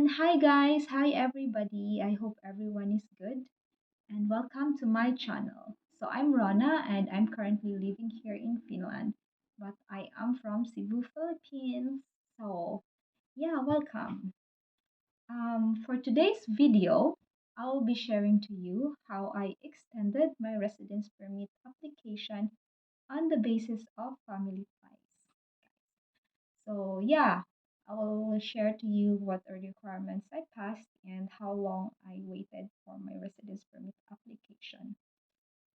Hi guys, hi everybody. I hope everyone is good and welcome to my channel. So I'm Rona and I'm currently living here in Finland, but I am from Cebu, Philippines. So yeah, welcome. For today's video, I'll be sharing to you how I extended my residence permit application on the basis of family ties. So yeah, I will share to you what are the requirements I passed and how long I waited for my residence permit application.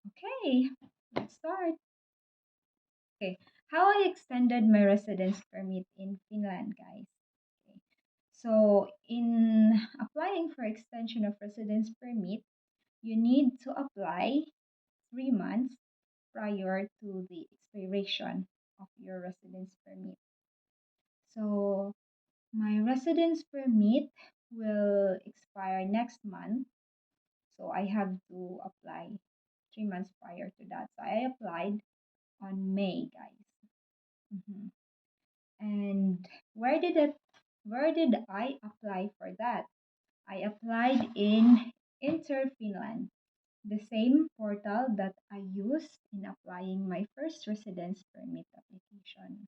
Okay, let's start. Okay, how I extended my residence permit in Finland, guys. Okay. So in applying for extension of residence permit, you need to apply 3 months prior to the expiration of your residence permit. So my residence permit will expire next month, so I have to apply 3 months prior to that. So I applied on May, guys. hmm And where did it? Where did I apply for that? I applied in Inter Finland, the same portal that I used in applying my first residence permit application.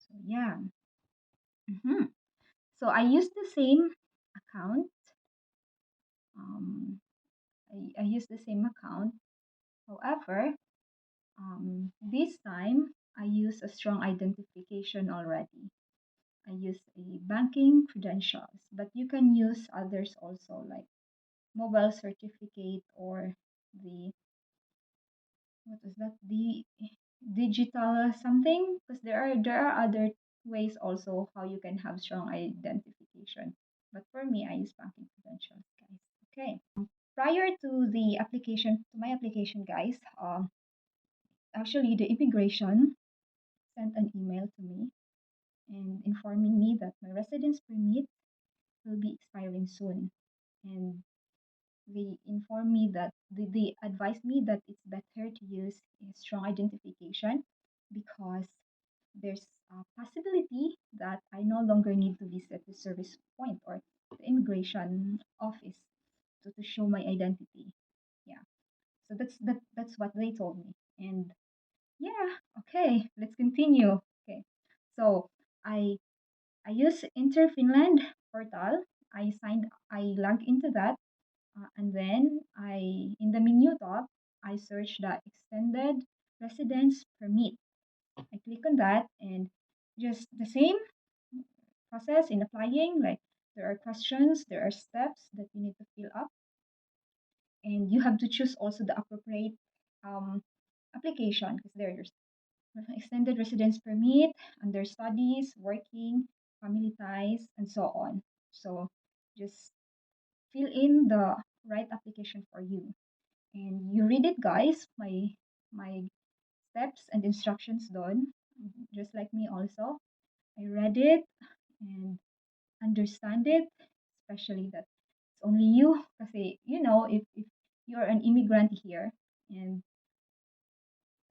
So yeah. hmm So I used the same account. Um, I use the same account. However, this time I use a strong identification already. I use a banking credentials, but you can use others also like mobile certificate or the what is that the digital something because there are other ways also how you can have strong identification. But for me, I use banking credentials, guys. Okay. Prior to the application to my application, guys, actually the immigration sent an email to me and informing me that my residence permit will be expiring soon, and they informed me that they advised me that it's better to use a strong identification because there's a possibility that I no longer need to visit the service point or the immigration office to show my identity. Yeah. So that's what they told me. And yeah, okay, let's continue. Okay. So I I use Inter Finland portal. I log into that, and then I in the menu top I search the extended residence permit. I click on that and just the same process in applying. Like there are questions, there are steps that you need to fill up, and you have to choose also the appropriate um, application because there's extended residence permit, under studies, working, family ties, and so on. So just fill in the right application for you. And you read it, guys. My steps and instructions done, just like me also. I read it and understand it, especially that it's only you. Kasi, if you're an immigrant here and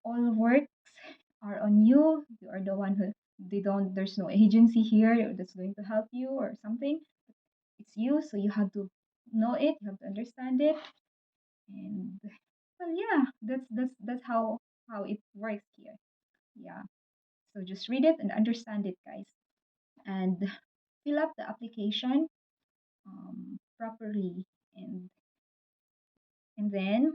all works are on you. You are the one who there's no agency here that's going to help you or something. It's you, so you have to know it, you have to understand it. And well yeah, that's how it works here. Yeah. So just read it and understand it, guys. And fill up the application properly and then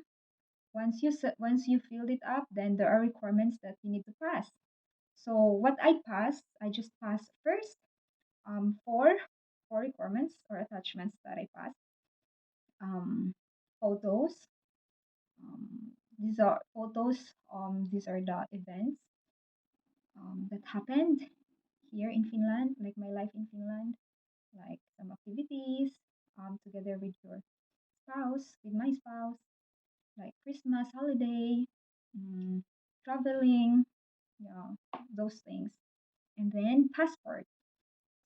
once you filled it up, then there are requirements that you need to pass. So what I passed, I just passed first four requirements or attachments that I passed. Photos. These are photos. These are the events that happened here in Finland, like my life in Finland, like some activities together with your spouse, with my spouse, like Christmas holiday, um, traveling, yeah, those things. And then passport.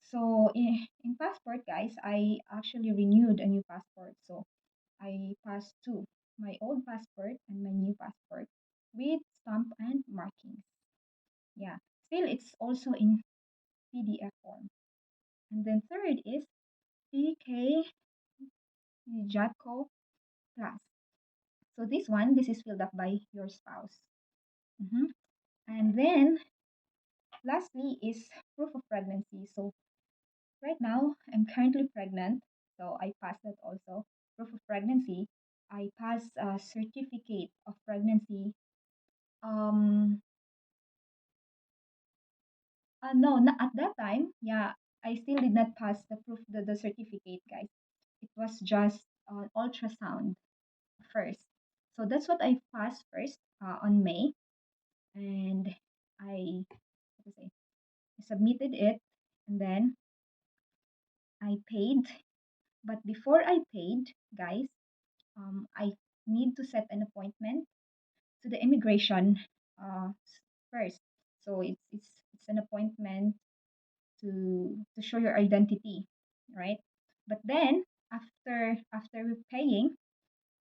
So in passport, guys, I actually renewed a new passport. So I passed two, my old passport and my new passport with stamp and markings. Yeah, still it's also in PDF form. And then third is the Jatco Plus. So this is filled up by your spouse. Mhm. And then lastly is proof of pregnancy. So right now I'm currently pregnant, so I passed that also. Proof of pregnancy. I passed a certificate of pregnancy. Um, no, not at that time. Yeah, I still did not pass the certificate, guys. It was just ultrasound first. So that's what I passed first on May, and I what to say, I submitted it, and then I paid. But before I paid, guys, I need to set an appointment to the immigration first. So it's an appointment to show your identity, right? But then after paying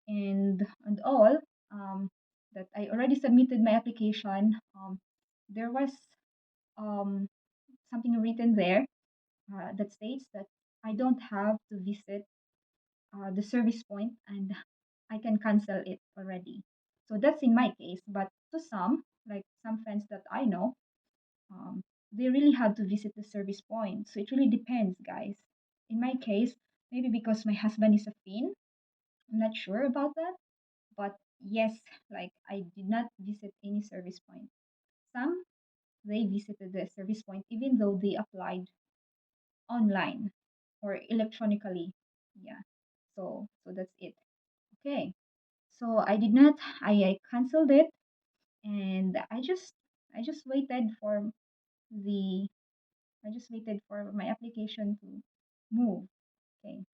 and all, that I already submitted my application, there was um, something written there that states that I don't have to visit the service point and I can cancel it already. So that's in my case. But to some, like some friends that I know, um, they really have to visit the service point. So it really depends, guys. In my case, maybe because my husband is a Finn, I'm not sure about that. But yes, like I did not visit any service point. Some they visited the service point even though they applied online or electronically. Yeah. So that's it. Okay. So I did not I canceled it and I just waited for the I just waited for my application to move. Okay.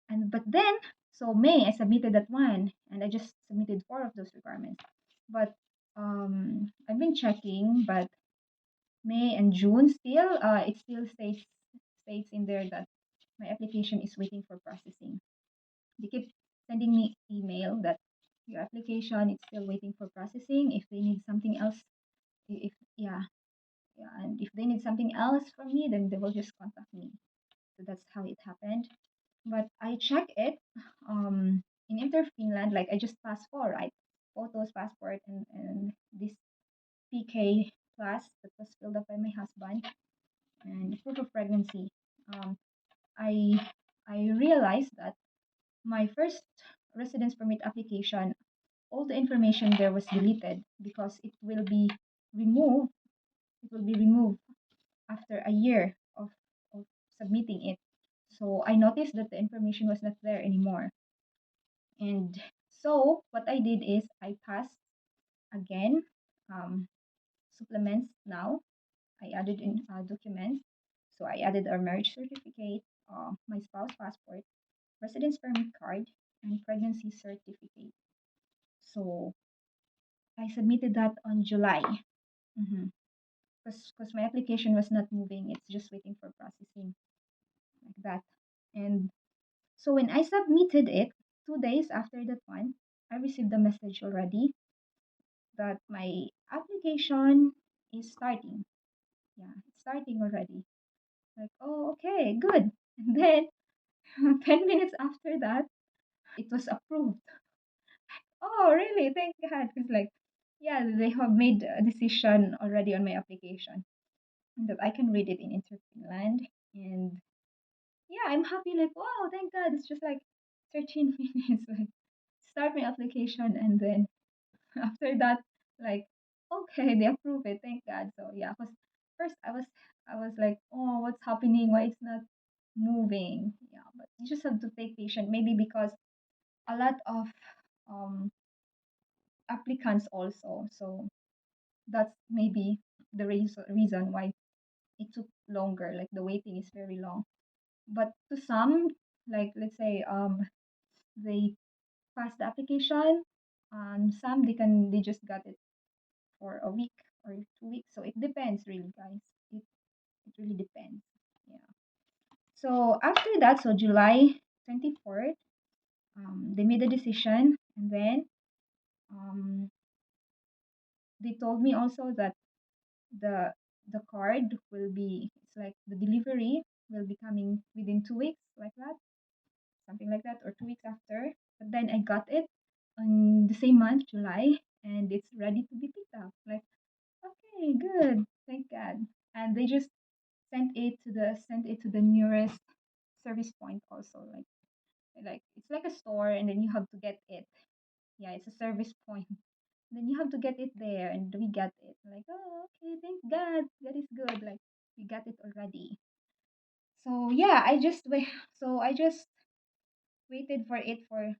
And but then so May I submitted that one and I just submitted four of those requirements. But I've been checking but May and June still it still states in there that my application is waiting for processing. They keep sending me email that your application is still waiting for processing. If they need something else, if yeah, yeah, and if they need something else from me, then they will just contact me. So that's how it happened. But I check it in Inter Finland, like I just passed four, right? Photos, passport, and this PK plus that was filled up by my husband and proof of pregnancy. Um, I I realized that my first residence permit application, all the information there was deleted because removed. It will be removed after a year of submitting it. So I noticed that the information was not there anymore. And so what I did is I passed again um, supplements now. I added in documents. So I added our marriage certificate, my spouse passport, residence permit card, and pregnancy certificate. So I submitted that on July. Mm-hmm. Because my application was not moving, it's just waiting for processing like that. And so when I submitted it, 2 days after that one, I received a message already that my application is starting. Yeah, it's starting already. Like, oh, okay, good. And then 10 minutes after that, it was approved. Oh, really? Thank God. Because, like, yeah, they have made a decision already on my application and that I can read it in Interfinland. And yeah, I'm happy. Like, wow, thank God. It's just like 13 minutes. Like, start my application. And then after that, like, okay, they approve it. Thank God. So, yeah, because first I was like, oh, what's happening? Why it's not moving? Yeah, but you just have to take patient. Maybe because a lot of um applicants also. So that's maybe the reason why it took longer. Like the waiting is very long. But to some, like let's say they pass the application, some they just got it for a week or 2 weeks. So it depends really, guys. It really depends. Yeah. So after that, so July 24th, they made a decision, and then um, they told me also that the the card will be it's like the delivery will be coming within 2 weeks like that. something like that, or 2 weeks after. But then I got it on the same month, July, and it's ready to be picked up. Like, okay, good, thank God. And they just sent it to the nearest service point also. Like it's like a store, and then you have to get it. Yeah, it's a service point. Then you have to get it there, and we got it. Like, oh, okay, thank God, that is good. Like we got it already. So yeah, I just waited for it for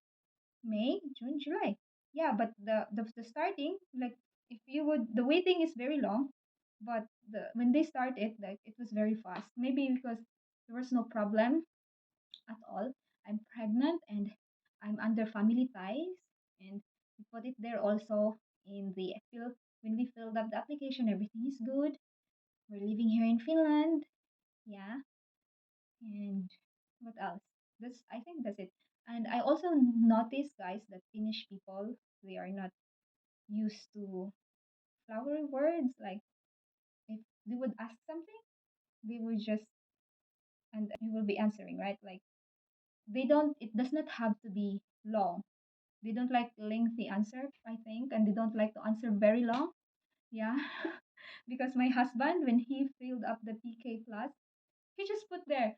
May, June, July. Yeah, but the starting, like, if you would, the waiting is very long, but when they started, like, it was very fast. Maybe because there was no problem at all. I'm pregnant, and I'm under family ties, and we put it there also in the fill. When we filled up the application, everything is good. We're living here in Finland. Yeah, and what else? I think that's it. And I also noticed, guys, that Finnish people, they are not used to flowery words. Like, if they would ask something, they would just, and you will be answering, right? Like, they don't, it does not have to be long. They don't like lengthy answer, I think, and they don't like to answer very long. Yeah. Because my husband, when he filled up the PK plus, he just put there,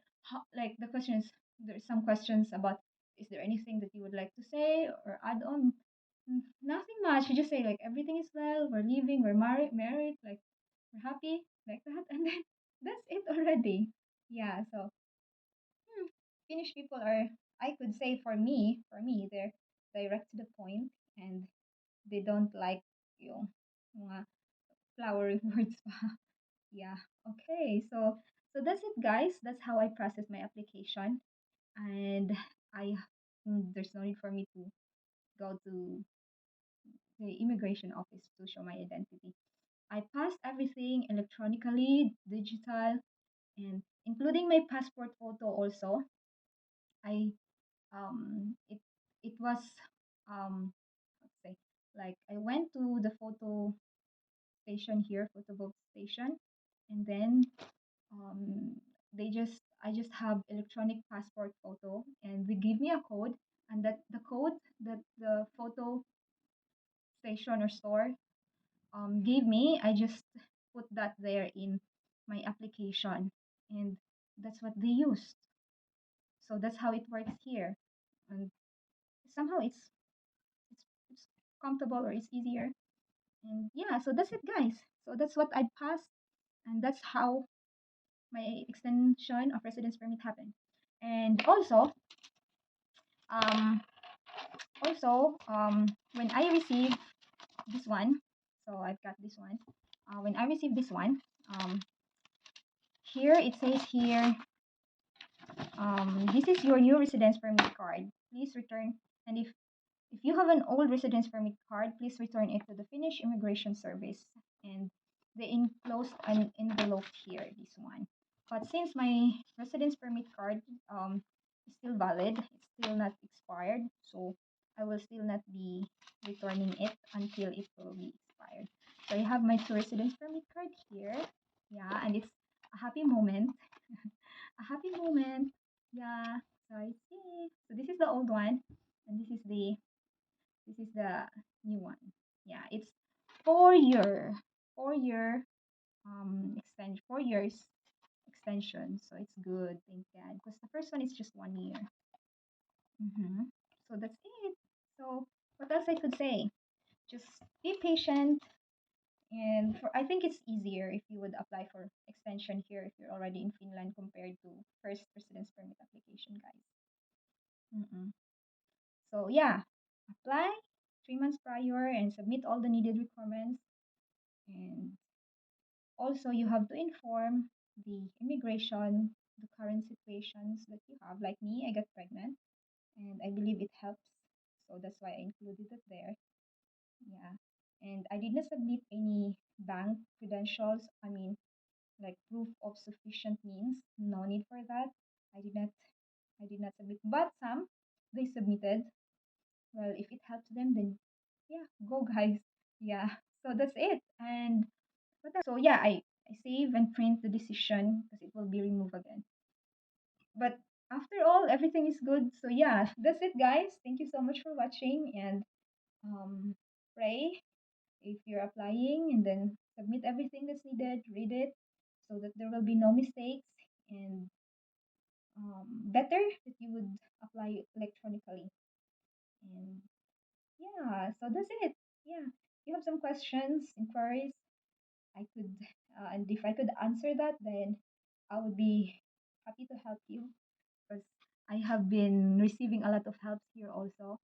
like, the questions. There's some questions about, is there anything that you would like to say or add on? Nothing much. He just say, like, everything is well, we're living, we're married, like, we're happy, like that, and then that's it already. Yeah. So Finnish people are, I could say, for me, they're direct to the point, and they don't like, you know, mga flowery words pa. Yeah. Okay. So that's it, guys. That's how I process my application, and I there's no need for me to go to the immigration office to show my identity. I passed everything electronically, digital, and including my passport photo also. I it was, let's say, like, I went to the photo station here, photo booth station, and then um I just have electronic passport photo, and they give me a code, and that the code that the photo station or store gave me, I just put that there in my application, and that's what they used. So that's how it works here, and somehow it's comfortable, or it's easier. And yeah, so that's it, guys. So that's what I passed, and that's how my extension of residence permit happened. And um, when I received this one, so I've got this one. When I received this one, um, here it says here, this is your new residence permit card. Please return, and if you have an old residence permit card, please return it to the Finnish Immigration Service. And they enclosed an envelope here, this one. But since my residence permit card is still valid, it's still not expired, so I will still not be returning it until it will be expired. So I have my two residence permit card here. Yeah, and it's a happy moment. A happy moment. Yeah. So I see. So this is the old one, and this is the new one. Yeah, it's 4 year, 4 year extension, 4 years extension. So it's good, thank God. Because the first one is just 1 year. So that's it. So what else I could say? Just be patient, and I think it's easier if you would apply for extension here if you're already in Finland compared to first residence permit application, guys. Mm-mm. So yeah, apply 3 months prior and submit all the needed requirements. And also, you have to inform the immigration, the current situations that you have. Like me, I got pregnant, and I believe it helps. So that's why I included it there. Yeah. And I did not submit any bank credentials. I mean, like, proof of sufficient means. No need for that. I did not. I did not submit. But some they submitted. Well, if it helps them, then yeah, go, guys. Yeah. So that's it. And so yeah, I save and print the decision because it will be removed again. But after all, everything is good. So yeah, that's it, guys. Thank you so much for watching, and pray if you're applying, and then submit everything that's needed. Read it so that there will be no mistakes, and better that you would apply electronically. And yeah, so that's it. Yeah, if you have some questions, inquiries, I could, and if I could answer that, then I would be happy to help you, because I have been receiving a lot of help here also.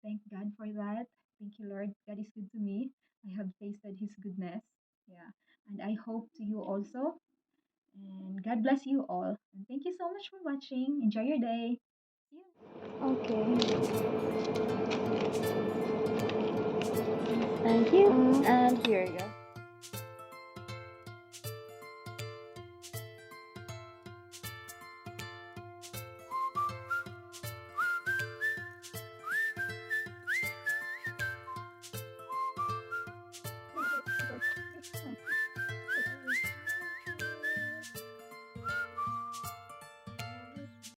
Thank God for that. Thank you, Lord. God is good to me. I have tasted His goodness. Yeah, and I hope to you also. And God bless you all. And thank you so much for watching. Enjoy your day. See you. Okay, thank you. And here you go.